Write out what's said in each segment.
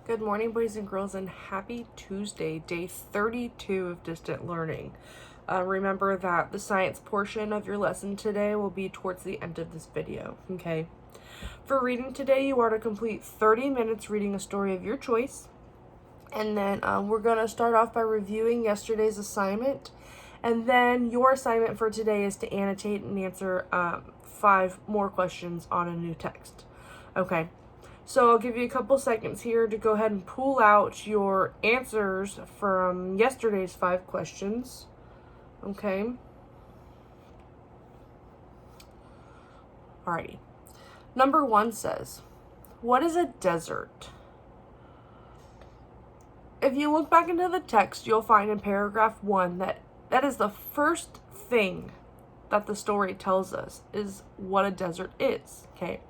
Good morning, boys and girls, and happy Tuesday, day 32 of distant learning. Remember that the science portion of your lesson today will be towards the end of this video, okay? For reading today, you are to complete 30 minutes reading a story of your choice. And then we're going to start off by reviewing yesterday's assignment. And then your assignment for today is to annotate and answer 5 more questions on a new text, okay? So I'll give you a couple seconds here to go ahead and pull out your answers from yesterday's 5 questions. Okay. Alrighty. Number 1 says, what is a desert? If you look back into the text, you'll find in paragraph 1 that is the first thing that the story tells us is what a desert is, okay?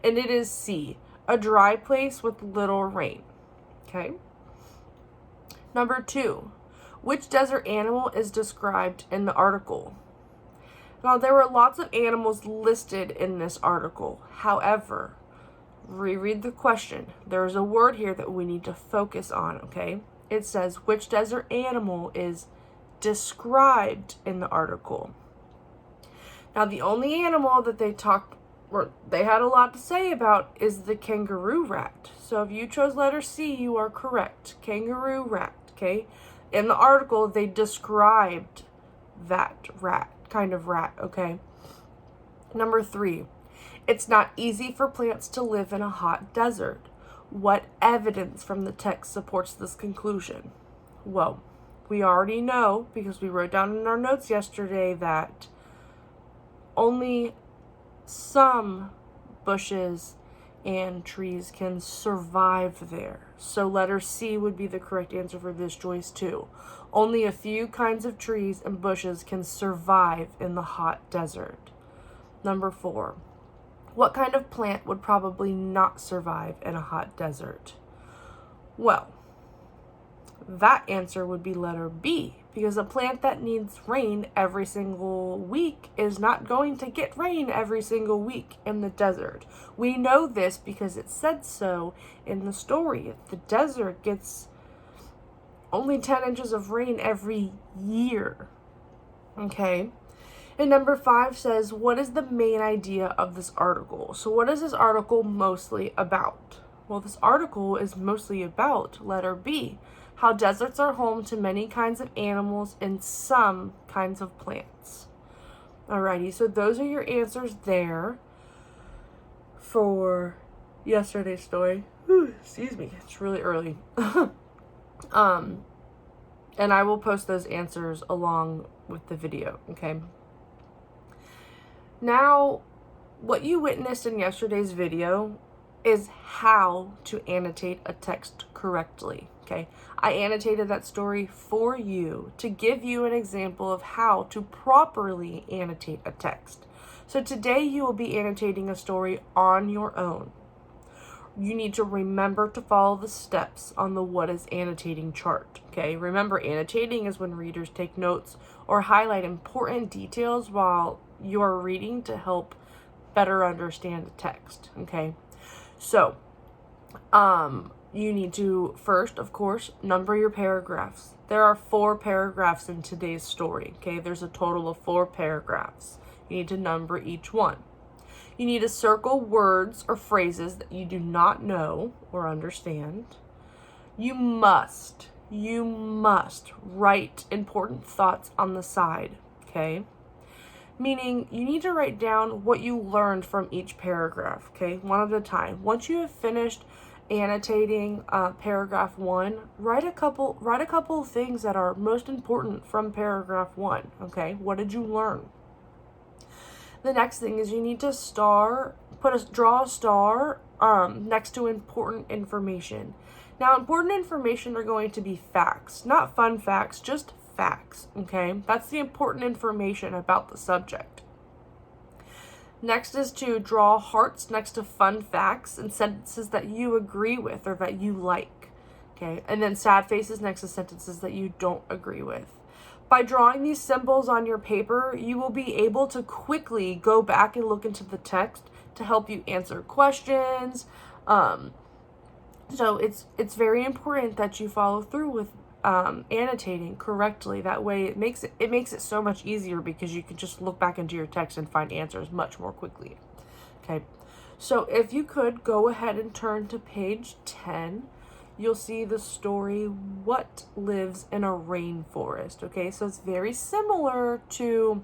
And it is C, a dry place with little rain, okay? Number 2, which desert animal is described in the article? Now, there were lots of animals listed in this article. However, reread the question. There's a word here that we need to focus on, okay? It says, which desert animal is described in the article? Now, the only animal that they had a lot to say about is the kangaroo rat. So if you chose letter C, you are correct. Kangaroo rat, okay? In the article, they described that kind of rat, okay? Number 3, it's not easy for plants to live in a hot desert. What evidence from the text supports this conclusion? Well, we already know, because we wrote down in our notes yesterday, that only some bushes and trees can survive there. So letter C would be the correct answer for this choice too. Only a few kinds of trees and bushes can survive in the hot desert. Number 4, what kind of plant would probably not survive in a hot desert? Well, that answer would be letter B, because a plant that needs rain every single week is not going to get rain every single week in the desert. We know this because it said so in the story. The desert gets only 10 inches of rain every year, okay? And number 5 says, what is the main idea of this article? So what is this article mostly about? Well, this article is mostly about letter B, how deserts are home to many kinds of animals and some kinds of plants. Alrighty, so those are your answers there for yesterday's story. Whew, excuse me, it's really early. And I will post those answers along with the video, okay? Now, what you witnessed in yesterday's video is how to annotate a text correctly, okay? I annotated that story for you to give you an example of how to properly annotate a text. So today you will be annotating a story on your own. You need to remember to follow the steps on the what is annotating chart, okay? Remember, annotating is when readers take notes or highlight important details while you're reading to help better understand the text, okay? So, you need to first, of course, number your paragraphs. There are 4 paragraphs in today's story, okay? There's a total of 4 paragraphs. You need to number each one. You need to circle words or phrases that you do not know or understand. You must write important thoughts on the side, okay? Meaning, you need to write down what you learned from each paragraph, okay? One at a time. Once you have finished annotating paragraph 1, write a couple of things that are most important from paragraph 1, okay? What did you learn? The next thing is you need to draw a star next to important information. Now, important information are going to be facts, not fun facts, just facts, okay? That's the important information about the subject. Next is to draw hearts next to fun facts and sentences that you agree with or that you like, okay? And then sad faces next to sentences that you don't agree with. By drawing these symbols on your paper, you will be able to quickly go back and look into the text to help you answer questions, So it's very important that you follow through with annotating correctly. That way it makes it so much easier, because you can just look back into your text and find answers much more quickly. Okay, so if you could go ahead and turn to page 10, you'll see the story, What Lives in a Rainforest. Okay, so it's very similar to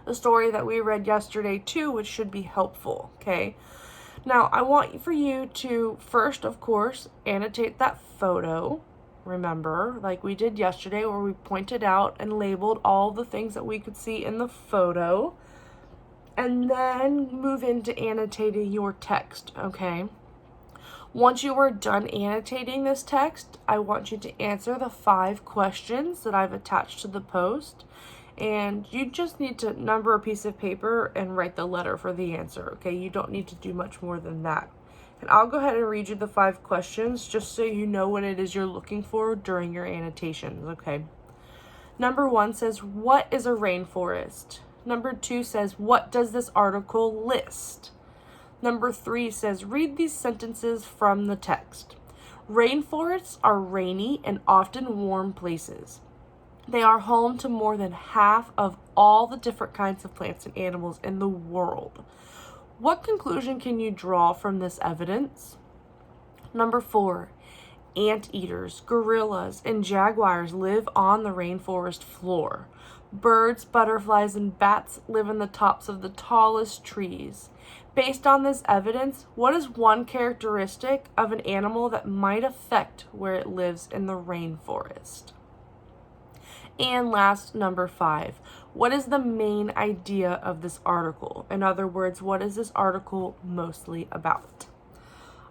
the story that we read yesterday too, which should be helpful. Okay, now I want for you to first, of course, annotate that photo. Remember, like we did yesterday, where we pointed out and labeled all the things that we could see in the photo, and then move into annotating your text. Okay, once you are done annotating this text, I want you to answer the 5 questions that I've attached to the post, and you just need to number a piece of paper and write the letter for the answer. Okay, you don't need to do much more than that. And I'll go ahead and read you the 5 questions just so you know what it is you're looking for during your annotations. Okay, number 1 says, what is a rainforest? Number 2 says, what does this article list? Number 3 says, read these sentences from the text. Rainforests are rainy and often warm places. They are home to more than half of all the different kinds of plants and animals in the world. What conclusion can you draw from this evidence? Number 4, anteaters, gorillas, and jaguars live on the rainforest floor. Birds, butterflies, and bats live in the tops of the tallest trees. Based on this evidence, what is one characteristic of an animal that might affect where it lives in the rainforest? And last, number 5, what is the main idea of this article? In other words, what is this article mostly about?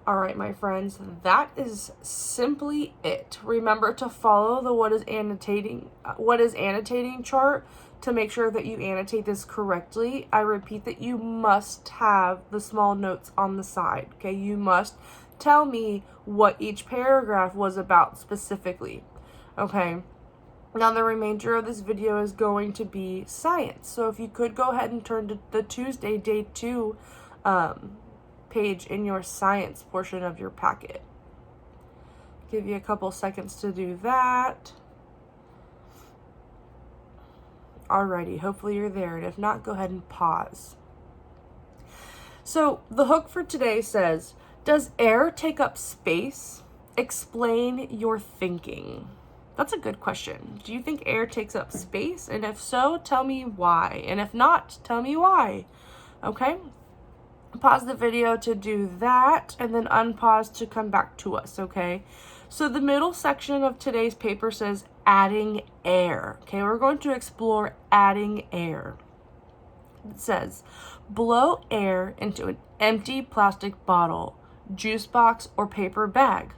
All right, my friends, that is simply it. Remember to follow the what is annotating chart to make sure that you annotate this correctly. I repeat that you must have the small notes on the side. Okay, you must tell me what each paragraph was about specifically. Okay. Now the remainder of this video is going to be science. So if you could go ahead and turn to the Tuesday, day 2 page in your science portion of your packet. Give you a couple seconds to do that. Alrighty, hopefully you're there, and if not, go ahead and pause. So the hook for today says, does air take up space? Explain your thinking. That's a good question. Do you think air takes up space? And if so, tell me why. And if not, tell me why. Okay? Pause the video to do that, and then unpause to come back to us, okay? So the middle section of today's paper says adding air. Okay, we're going to explore adding air. It says, blow air into an empty plastic bottle, juice box, or paper bag.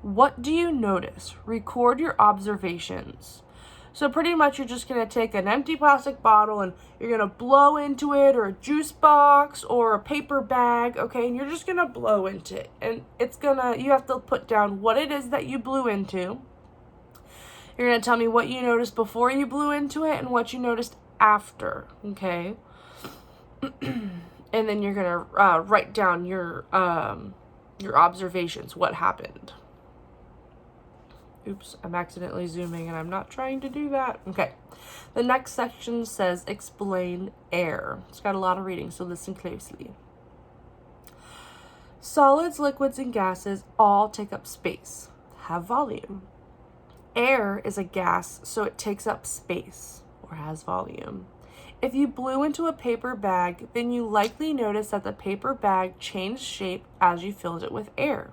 What do you notice? Record your observations. So pretty much you're just going to take an empty plastic bottle and you're going to blow into it, or a juice box or a paper bag, okay? And you're just going to blow into it. And you have to put down what it is that you blew into. You're going to tell me what you noticed before you blew into it and what you noticed after, okay? And then you're going to write down your observations, what happened. Oops, I'm accidentally zooming and I'm not trying to do that. Okay, the next section says explain air. It's got a lot of reading, so listen closely. Solids, liquids, and gases all take up space, have volume. Air is a gas, so it takes up space, or has volume. If you blew into a paper bag, then you likely notice that the paper bag changed shape as you filled it with air.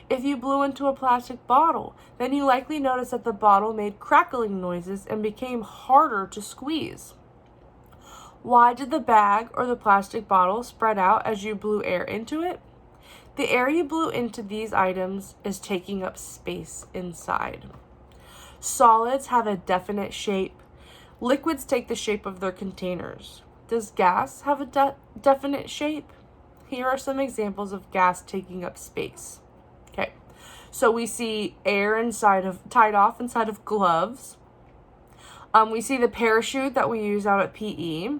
If you blew into a plastic bottle, then you likely noticed that the bottle made crackling noises and became harder to squeeze. Why did the bag or the plastic bottle spread out as you blew air into it? The air you blew into these items is taking up space inside. Solids have a definite shape. Liquids take the shape of their containers. Does gas have a definite shape? Here are some examples of gas taking up space. Okay, so we see air tied off inside of gloves. We see the parachute that we use out at PE.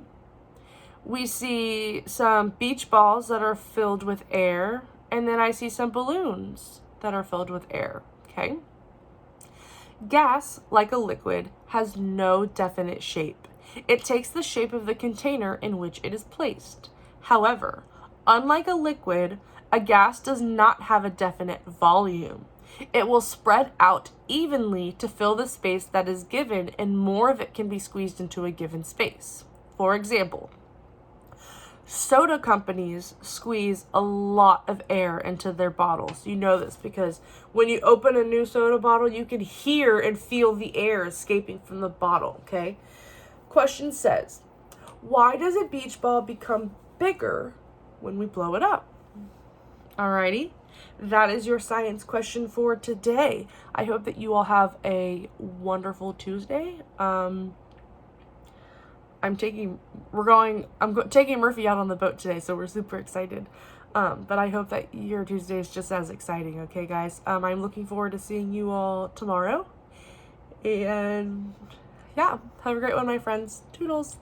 We see some beach balls that are filled with air. And then I see some balloons that are filled with air, okay? Gas, like a liquid, has no definite shape. It takes the shape of the container in which it is placed. However, unlike a liquid, a gas does not have a definite volume. It will spread out evenly to fill the space that is given, and more of it can be squeezed into a given space. For example, soda companies squeeze a lot of air into their bottles. You know this because when you open a new soda bottle, you can hear and feel the air escaping from the bottle, okay? Question says, why does a beach ball become bigger when we blow it up? Alrighty, that is your science question for today. I hope that you all have a wonderful Tuesday. I'm taking Murphy out on the boat today, so we're super excited. But I hope that your Tuesday is just as exciting, okay, guys? I'm looking forward to seeing you all tomorrow. And yeah, have a great one, my friends. Toodles.